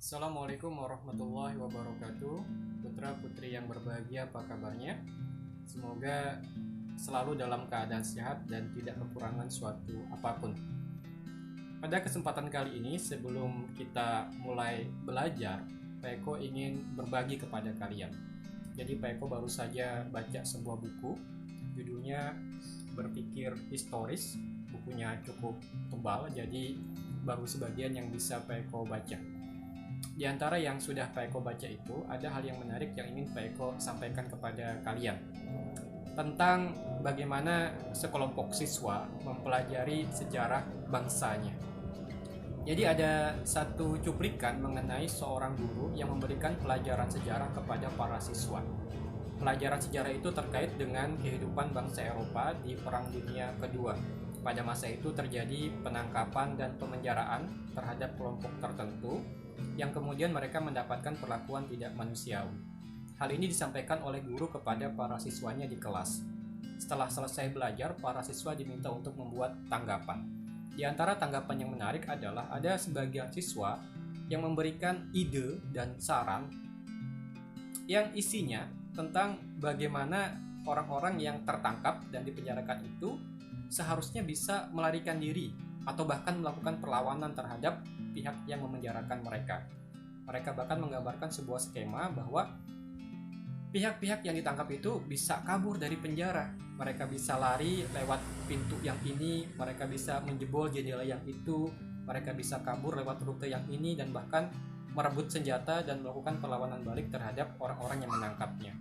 Assalamualaikum warahmatullahi wabarakatuh. Putra putri yang berbahagia, apa kabarnya? Semoga selalu dalam keadaan sehat dan tidak kekurangan suatu apapun. Pada kesempatan kali ini, sebelum kita mulai belajar, Pak Eko ingin berbagi kepada kalian. Jadi Pak Eko baru saja baca sebuah buku, judulnya Berpikir Historis. Bukunya cukup tebal, jadi baru sebagian yang bisa Pak Eko baca. Di antara yang sudah Pak Eko baca itu, ada hal yang menarik yang ingin Pak Eko sampaikan kepada kalian tentang bagaimana sekelompok siswa mempelajari sejarah bangsanya. Jadi ada satu cuplikan mengenai seorang guru yang memberikan pelajaran sejarah kepada para siswa. Pelajaran sejarah itu terkait dengan kehidupan bangsa Eropa di Perang Dunia Kedua. Pada masa itu terjadi penangkapan dan pemenjaraan terhadap kelompok tertentu yang kemudian mereka mendapatkan perlakuan tidak manusiawi. Hal ini disampaikan oleh guru kepada para siswanya di kelas. Setelah selesai belajar, para siswa diminta untuk membuat tanggapan. Di antara tanggapan yang menarik adalah ada sebagian siswa yang memberikan ide dan saran yang isinya tentang bagaimana orang-orang yang tertangkap dan dipenjarakan itu seharusnya bisa melarikan diri atau bahkan melakukan perlawanan terhadap pihak yang memenjarakan mereka. Mereka bahkan menggambarkan sebuah skema bahwa pihak-pihak yang ditangkap itu bisa kabur dari penjara. Mereka bisa lari lewat pintu yang ini, mereka bisa menjebol jendela yang itu, mereka bisa kabur lewat rute yang ini, dan bahkan merebut senjata dan melakukan perlawanan balik terhadap orang-orang yang menangkapnya.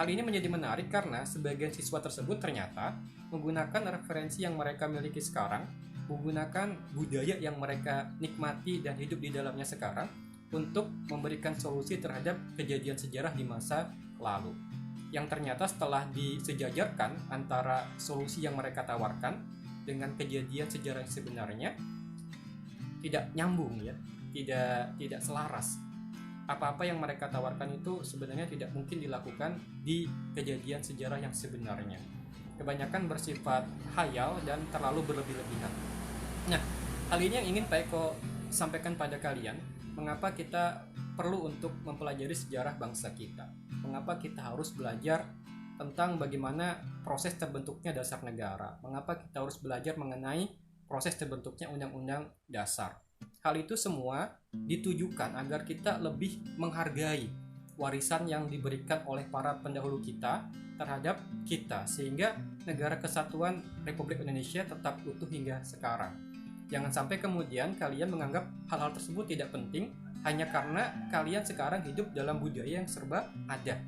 Hal ini menjadi menarik karena sebagian siswa tersebut ternyata menggunakan referensi yang mereka miliki sekarang, menggunakan budaya yang mereka nikmati dan hidup di dalamnya sekarang untuk memberikan solusi terhadap kejadian sejarah di masa lalu. Yang ternyata setelah disejajarkan antara solusi yang mereka tawarkan dengan kejadian sejarah yang sebenarnya, tidak nyambung ya, tidak selaras. Apa-apa yang mereka tawarkan itu sebenarnya tidak mungkin dilakukan di kejadian sejarah yang sebenarnya. Kebanyakan bersifat khayal dan terlalu berlebih-lebihan. Nah, hal ini yang ingin Pak Eko sampaikan pada kalian, mengapa kita perlu untuk mempelajari sejarah bangsa kita. Mengapa kita harus belajar tentang bagaimana proses terbentuknya dasar negara. Mengapa kita harus belajar mengenai proses terbentuknya undang-undang dasar. Hal itu semua ditujukan agar kita lebih menghargai warisan yang diberikan oleh para pendahulu kita terhadap kita, sehingga negara kesatuan Republik Indonesia tetap utuh hingga sekarang. Jangan sampai kemudian kalian menganggap hal-hal tersebut tidak penting hanya karena kalian sekarang hidup dalam budaya yang serba ada.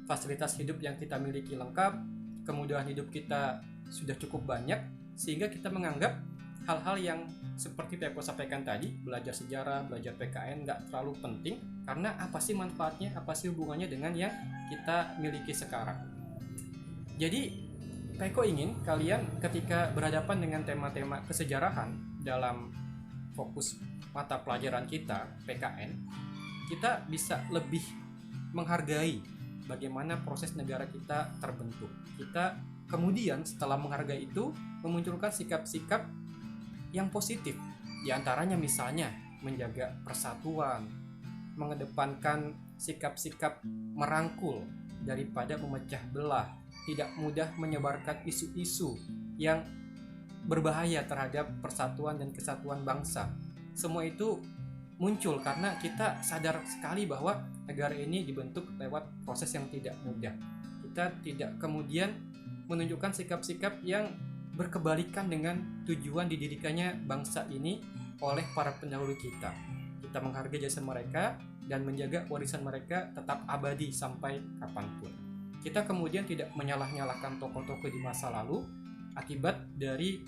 Fasilitas hidup yang kita miliki lengkap, kemudahan hidup kita sudah cukup banyak, sehingga kita menganggap hal-hal yang seperti Pak Eko sampaikan tadi, belajar sejarah, belajar PKN nggak terlalu penting, karena apa sih manfaatnya, apa sih hubungannya dengan yang kita miliki sekarang. Jadi Pak Eko ingin kalian ketika berhadapan dengan tema-tema kesejarahan dalam fokus mata pelajaran kita, PKN, kita bisa lebih menghargai bagaimana proses negara kita terbentuk. Kita kemudian setelah menghargai itu memunculkan sikap-sikap yang positif. Di antaranya misalnya menjaga persatuan, mengedepankan sikap-sikap merangkul daripada memecah belah, tidak mudah menyebarkan isu-isu yang berbahaya terhadap persatuan dan kesatuan bangsa. Semua itu muncul karena kita sadar sekali bahwa negara ini dibentuk lewat proses yang tidak mudah. Kita tidak kemudian menunjukkan sikap-sikap yang berkebalikan dengan tujuan didirikannya bangsa ini oleh para pendahulu kita. Kita menghargai jasa mereka dan menjaga warisan mereka tetap abadi sampai kapanpun. Kita kemudian tidak menyalah-nyalahkan tokoh-tokoh di masa lalu akibat dari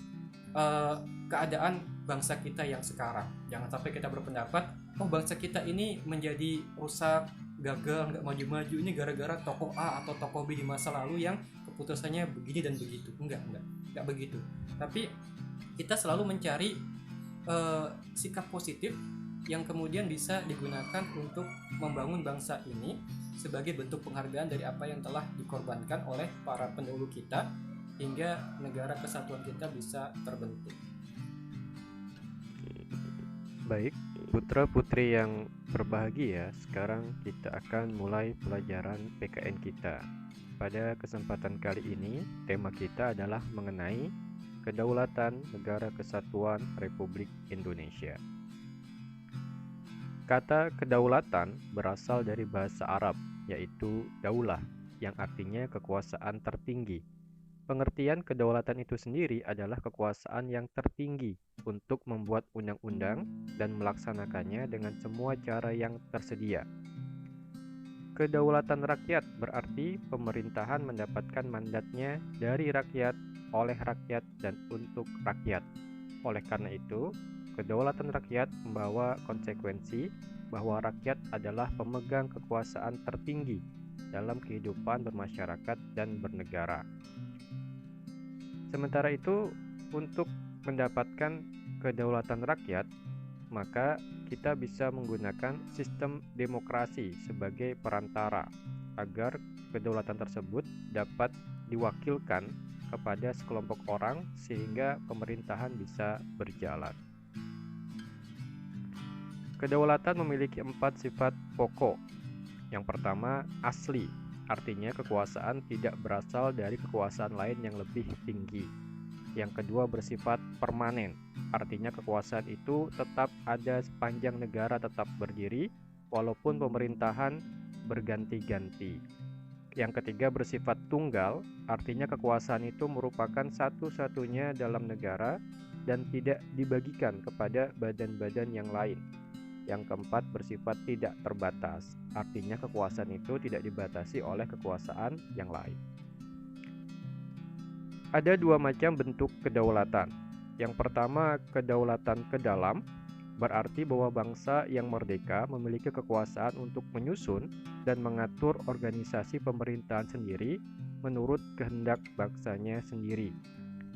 keadaan bangsa kita yang sekarang. Jangan sampai kita berpendapat, oh bangsa kita ini menjadi rusak, gagal, nggak maju-maju ini gara-gara tokoh A atau tokoh B di masa lalu yang keputusannya begini dan begitu. Enggak begitu. Tapi kita selalu mencari sikap positif yang kemudian bisa digunakan untuk membangun bangsa ini sebagai bentuk penghargaan dari apa yang telah dikorbankan oleh para pendahulu kita hingga negara kesatuan kita bisa terbentuk. Baik, Putra-putri yang berbahagia, sekarang kita akan mulai pelajaran PKN kita. Pada kesempatan kali ini, tema kita adalah mengenai Kedaulatan Negara Kesatuan Republik Indonesia. Kata kedaulatan berasal dari bahasa Arab, yaitu daulah, yang artinya kekuasaan tertinggi. Pengertian kedaulatan itu sendiri adalah kekuasaan yang tertinggi untuk membuat undang-undang dan melaksanakannya dengan semua cara yang tersedia. Kedaulatan rakyat berarti pemerintahan mendapatkan mandatnya dari rakyat, oleh rakyat, dan untuk rakyat. Oleh karena itu, kedaulatan rakyat membawa konsekuensi bahwa rakyat adalah pemegang kekuasaan tertinggi dalam kehidupan bermasyarakat dan bernegara. Sementara itu, untuk mendapatkan kedaulatan rakyat, maka kita bisa menggunakan sistem demokrasi sebagai perantara agar kedaulatan tersebut dapat diwakilkan kepada sekelompok orang sehingga pemerintahan bisa berjalan. Kedaulatan memiliki 4 sifat pokok. Yang pertama, asli. Artinya kekuasaan tidak berasal dari kekuasaan lain yang lebih tinggi. Yang kedua bersifat permanen, artinya kekuasaan itu tetap ada sepanjang negara tetap berdiri, walaupun pemerintahan berganti-ganti. Yang ketiga bersifat tunggal, artinya kekuasaan itu merupakan satu-satunya dalam negara dan tidak dibagikan kepada badan-badan yang lain. Yang keempat bersifat tidak terbatas, artinya kekuasaan itu tidak dibatasi oleh kekuasaan yang lain. Ada 2 macam bentuk kedaulatan. Yang pertama, kedaulatan ke dalam, berarti bahwa bangsa yang merdeka memiliki kekuasaan untuk menyusun dan mengatur organisasi pemerintahan sendiri menurut kehendak bangsanya sendiri.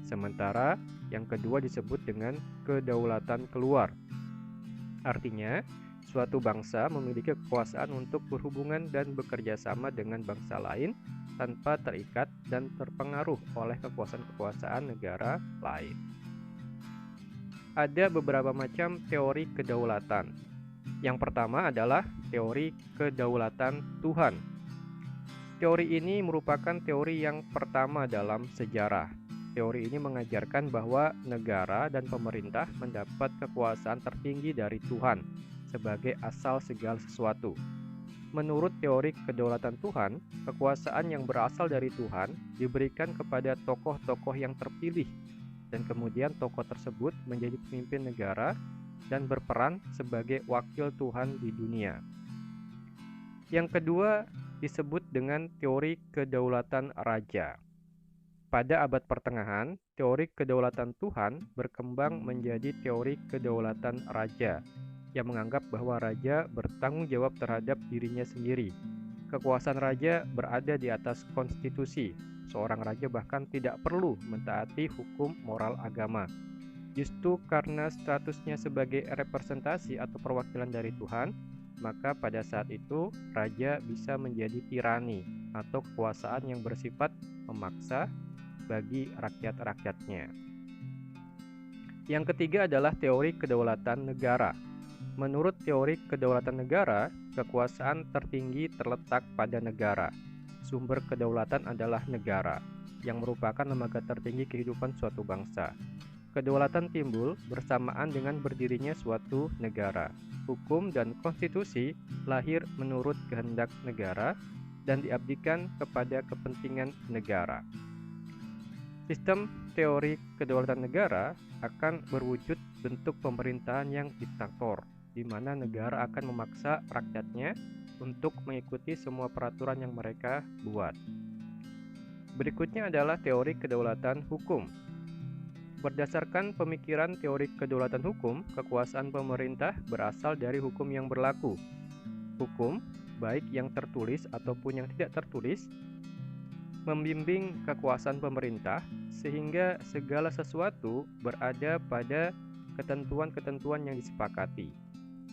Sementara yang kedua disebut dengan kedaulatan keluar. Artinya, suatu bangsa memiliki kekuasaan untuk berhubungan dan bekerja sama dengan bangsa lain tanpa terikat dan terpengaruh oleh kekuasaan-kekuasaan negara lain. Ada beberapa macam teori kedaulatan. Yang pertama adalah teori kedaulatan Tuhan. Teori ini merupakan teori yang pertama dalam sejarah. Teori ini mengajarkan bahwa negara dan pemerintah mendapat kekuasaan tertinggi dari Tuhan sebagai asal segala sesuatu. Menurut teori kedaulatan Tuhan, kekuasaan yang berasal dari Tuhan diberikan kepada tokoh-tokoh yang terpilih, dan kemudian tokoh tersebut menjadi pemimpin negara dan berperan sebagai wakil Tuhan di dunia. Yang kedua disebut dengan teori kedaulatan raja. Pada abad pertengahan, teori kedaulatan Tuhan berkembang menjadi teori kedaulatan raja, yang menganggap bahwa raja bertanggung jawab terhadap dirinya sendiri. Kekuasaan raja berada di atas konstitusi. Seorang raja bahkan tidak perlu mentaati hukum moral agama. Justru karena statusnya sebagai representasi atau perwakilan dari Tuhan, maka pada saat itu raja bisa menjadi tirani atau kekuasaan yang bersifat memaksa bagi rakyat-rakyatnya. Yang ketiga adalah teori kedaulatan negara. Menurut teori kedaulatan negara, kekuasaan tertinggi terletak pada negara. Sumber kedaulatan adalah negara, yang merupakan lembaga tertinggi kehidupan suatu bangsa. Kedaulatan timbul bersamaan dengan berdirinya suatu negara. Hukum dan konstitusi lahir menurut kehendak negara dan diabdikan kepada kepentingan negara. Sistem teori kedaulatan negara akan berwujud bentuk pemerintahan yang diktator, di mana negara akan memaksa rakyatnya untuk mengikuti semua peraturan yang mereka buat. Berikutnya adalah teori kedaulatan hukum. Berdasarkan pemikiran teori kedaulatan hukum, kekuasaan pemerintah berasal dari hukum yang berlaku. Hukum, baik yang tertulis ataupun yang tidak tertulis, membimbing kekuasaan pemerintah sehingga segala sesuatu berada pada ketentuan-ketentuan yang disepakati.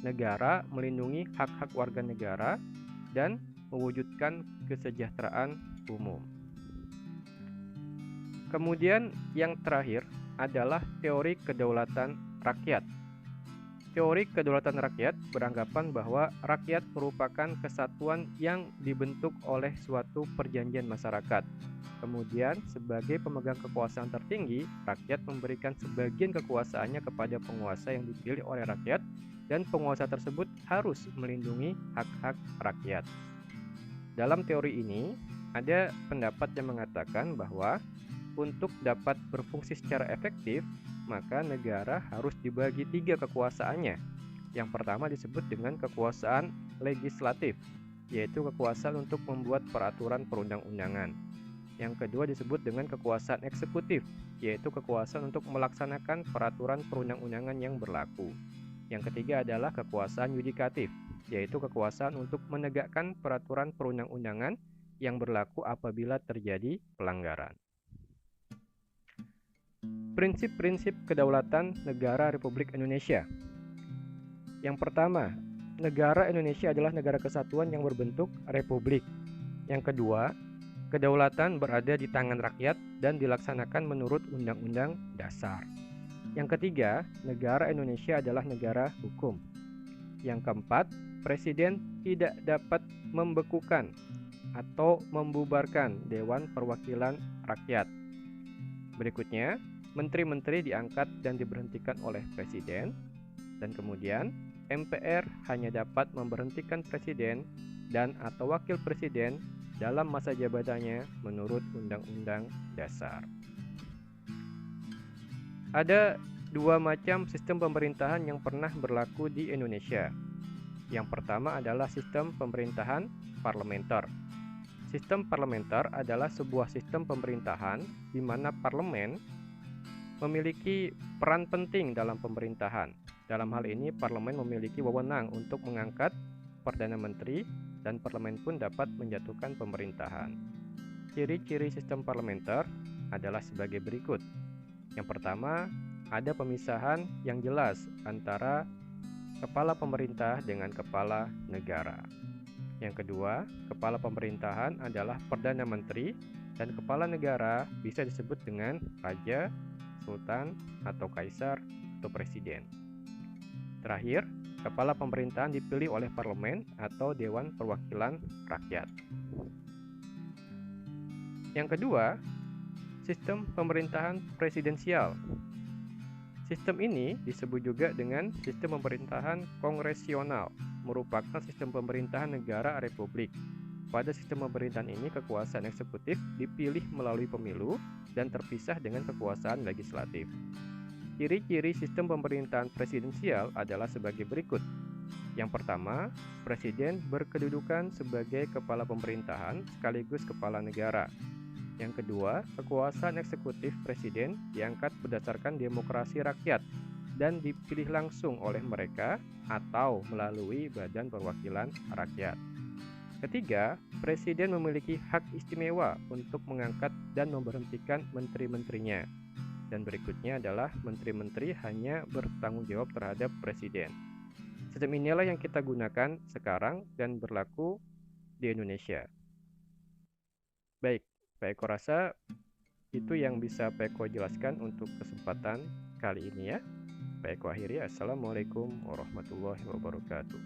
Negara melindungi hak-hak warga negara dan mewujudkan kesejahteraan umum. Kemudian yang terakhir adalah teori kedaulatan rakyat. Teori kedaulatan rakyat beranggapan bahwa rakyat merupakan kesatuan yang dibentuk oleh suatu perjanjian masyarakat. Kemudian, sebagai pemegang kekuasaan tertinggi, rakyat memberikan sebagian kekuasaannya kepada penguasa yang dipilih oleh rakyat, dan penguasa tersebut harus melindungi hak-hak rakyat. Dalam teori ini, ada pendapat yang mengatakan bahwa untuk dapat berfungsi secara efektif, maka negara harus dibagi 3 kekuasaannya. Yang pertama disebut dengan kekuasaan legislatif, yaitu kekuasaan untuk membuat peraturan perundang-undangan. Yang kedua disebut dengan kekuasaan eksekutif, yaitu kekuasaan untuk melaksanakan peraturan perundang-undangan yang berlaku. Yang ketiga adalah kekuasaan yudikatif, yaitu kekuasaan untuk menegakkan peraturan perundang-undangan yang berlaku apabila terjadi pelanggaran. Prinsip-prinsip kedaulatan negara Republik Indonesia. Yang pertama, negara Indonesia adalah negara kesatuan yang berbentuk republik. Yang kedua, kedaulatan berada di tangan rakyat dan dilaksanakan menurut Undang-Undang Dasar. Yang ketiga, negara Indonesia adalah negara hukum. Yang keempat, Presiden tidak dapat membekukan atau membubarkan Dewan Perwakilan Rakyat. Berikutnya, menteri-menteri diangkat dan diberhentikan oleh Presiden, dan kemudian MPR hanya dapat memberhentikan Presiden dan atau Wakil Presiden dalam masa jabatannya menurut Undang-Undang Dasar. Ada 2 macam sistem pemerintahan yang pernah berlaku di Indonesia. Yang pertama adalah sistem pemerintahan parlementer. Sistem parlementer adalah sebuah sistem pemerintahan di mana parlemen memiliki peran penting dalam pemerintahan. Dalam hal ini, parlemen memiliki wewenang untuk mengangkat Perdana Menteri dan parlemen pun dapat menjatuhkan pemerintahan. Ciri-ciri sistem parlementer adalah sebagai berikut. Yang pertama, ada pemisahan yang jelas antara kepala pemerintah dengan kepala negara. Yang kedua, kepala pemerintahan adalah Perdana Menteri dan kepala negara bisa disebut dengan Raja, Sultan, atau Kaisar, atau Presiden. Terakhir, kepala pemerintahan dipilih oleh parlemen atau Dewan Perwakilan Rakyat. Yang kedua, sistem pemerintahan presidensial. Sistem ini disebut juga dengan sistem pemerintahan kongresional, merupakan sistem pemerintahan negara republik. Pada sistem pemerintahan ini, kekuasaan eksekutif dipilih melalui pemilu dan terpisah dengan kekuasaan legislatif. Ciri-ciri sistem pemerintahan presidensial adalah sebagai berikut. Yang pertama, presiden berkedudukan sebagai kepala pemerintahan sekaligus kepala negara. Yang kedua, kekuasaan eksekutif presiden diangkat berdasarkan demokrasi rakyat dan dipilih langsung oleh mereka atau melalui Badan Perwakilan Rakyat. Ketiga, presiden memiliki hak istimewa untuk mengangkat dan memberhentikan menteri-menterinya. Dan berikutnya adalah menteri-menteri hanya bertanggung jawab terhadap presiden. Sistem inilah yang kita gunakan sekarang dan berlaku di Indonesia. Baik, Pak Eko rasa itu yang bisa Pak Eko jelaskan untuk kesempatan kali ini ya. Pak Eko akhiri, Assalamualaikum warahmatullahi wabarakatuh.